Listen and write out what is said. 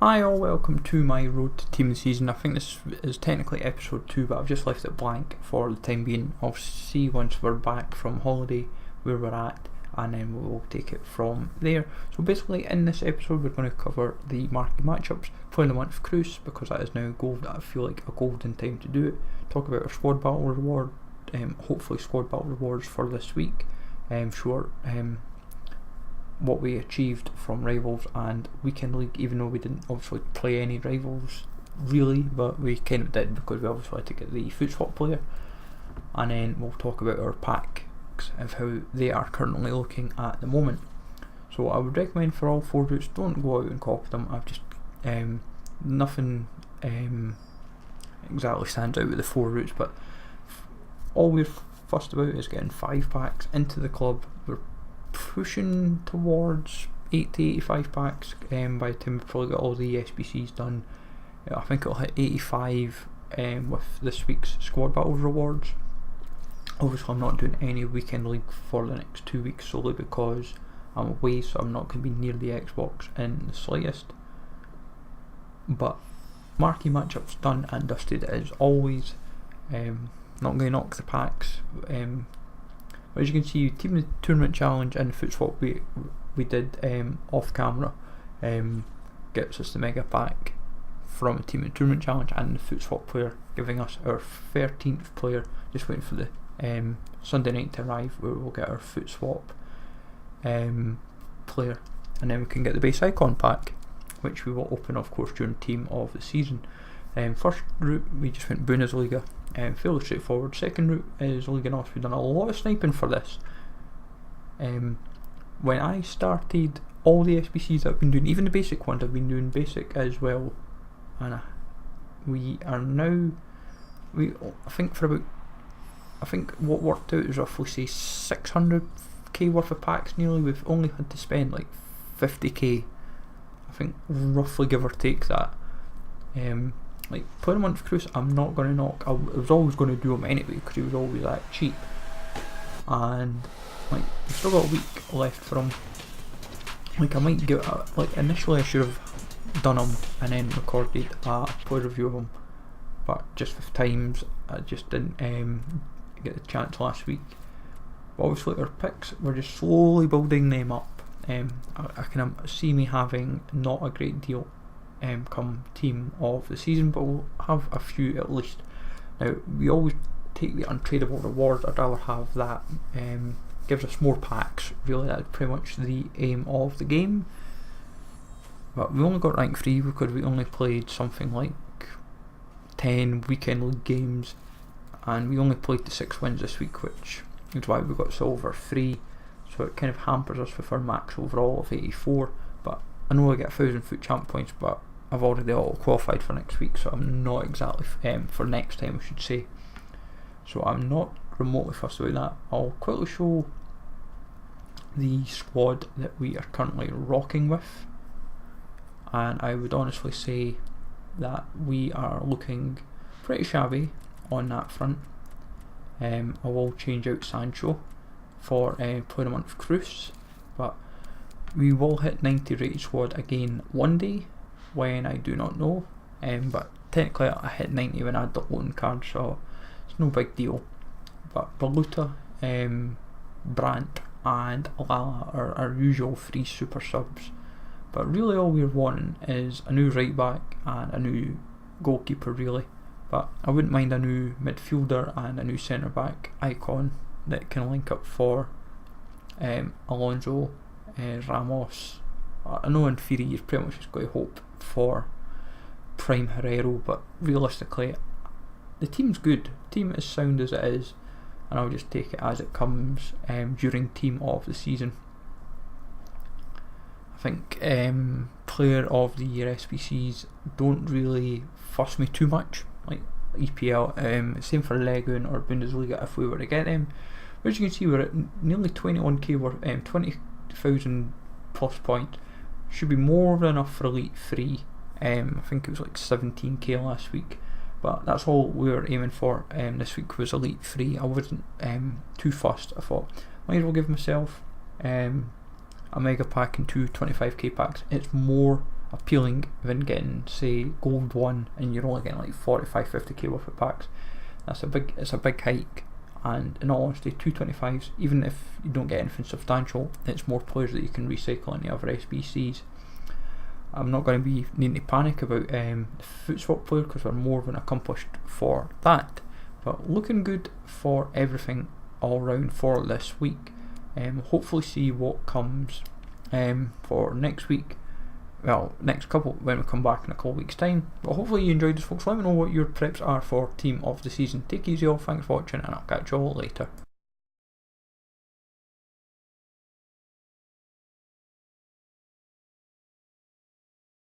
Hi all, welcome to my road to team of the season. I think this is technically episode 2, but I've just left it blank for the time being. I'll see once we're back from holiday where we're at, and then we'll take it from there. So basically in this episode we're going to cover the marquee matchups, play the month of Cruise because that is now gold. I feel like a golden time to do it. Talk about our squad battle reward, hopefully squad battle rewards for this week. What we achieved from rivals and weekend league, even though we didn't obviously play any rivals really, but we kind of did because we obviously had to get the foot swap player. And then we'll talk about our packs of how they are currently looking at the moment. So I would recommend for all 4 routes, don't go out and copy them. I've just nothing exactly stands out with the 4 routes, but all we're fussed about is getting 5 packs into the club. We're pushing towards 8 to 85 packs by the time we've probably got all the SBCs done. I think it'll hit 85 with this week's squad battle rewards. Obviously I'm not doing any weekend league for the next 2 weeks solely because I'm away, so I'm not going to be near the Xbox in the slightest. But marquee matchups done and dusted as always. Not going to knock the packs. As you can see, Team of the Tournament Challenge and Foot Swap we did off camera gets us the mega pack from the Team of the Tournament Challenge and the Foot Swap player, giving us our 13th player. Just waiting for the Sunday night to arrive where we'll get our Foot Swap player, and then we can get the base icon pack, which we will open of course during Team of the Season. First route we just went Bundesliga. Fairly straightforward. Second route is Liga North. We've done a lot of sniping for this. When I started, all the SBCs that I've been doing, even the basic ones, I've been doing basic as well, and we are now, I think what worked out is roughly say 600k worth of packs nearly. We've only had to spend like 50k, I think, roughly, give or take that. Like playing a month of Cruise, I'm not going to knock. I was always going to do him anyway because he was always that cheap. And like we've still got a week left for him. Like I might give like initially I should have done him and then recorded a play review of him, but just with times I just didn't get the chance last week. But obviously our picks, we're just slowly building them up. I can see me having not a great deal come Team of the Season, but we'll have a few at least. Now we always take the untradeable rewards. I'd rather have that. Gives us more packs, really. That's pretty much the aim of the game. But we only got rank 3 because we only played something like 10 weekend league games, and we only played the 6 wins this week, which is why we got silver 3. So it kind of hampers us with our max overall of 84. But I know I get 1000 foot champ points, but I've already all qualified for next week, so I'm not exactly for next time I should say. So I'm not remotely fussed about that. I'll quickly show the squad that we are currently rocking with, and I would honestly say that we are looking pretty shabby on that front. I will change out Sancho for playing a month of Cruise, but we will hit 90 rated squad again one day, when I do not know, but technically I hit 90 when I had the loan card, so it's no big deal. But Baluta, Brandt and Lala are our usual 3 super subs, but really all we're wanting is a new right back and a new goalkeeper really. But I wouldn't mind a new midfielder and a new centre back icon that can link up for Alonso, Ramos. I know in theory you've pretty much just got to hope for Prime Herrero, but realistically the team's good. The team is sound as it is, and I'll just take it as it comes during Team of the Season. I think Player of the Year SBCs don't really fuss me too much, like EPL, same for Legun or Bundesliga if we were to get them. But as you can see, we're at nearly 21k worth, 20,000 plus points. Should be more than enough for Elite 3. I think it was like 17k last week, but that's all we were aiming for. This week was Elite 3. I wasn't too fussed. I thought might as well give myself a mega pack and 2 25k packs. It's more appealing than getting, say, gold 1 and you're only getting like 45-50k worth of packs. It's a big hike, and in all honesty, 225s, even if you don't get anything substantial, it's more players that you can recycle in the other SBCs. I'm not going to be needing to panic about the foot swap player because we're more than accomplished for that. But looking good for everything all round for this week. Hopefully see what comes for next week. Well, next couple, when we come back in a couple of weeks' time. But hopefully you enjoyed this, folks. Let me know what your preps are for Team of the Season. Take it easy all, thanks for watching, and I'll catch you all later.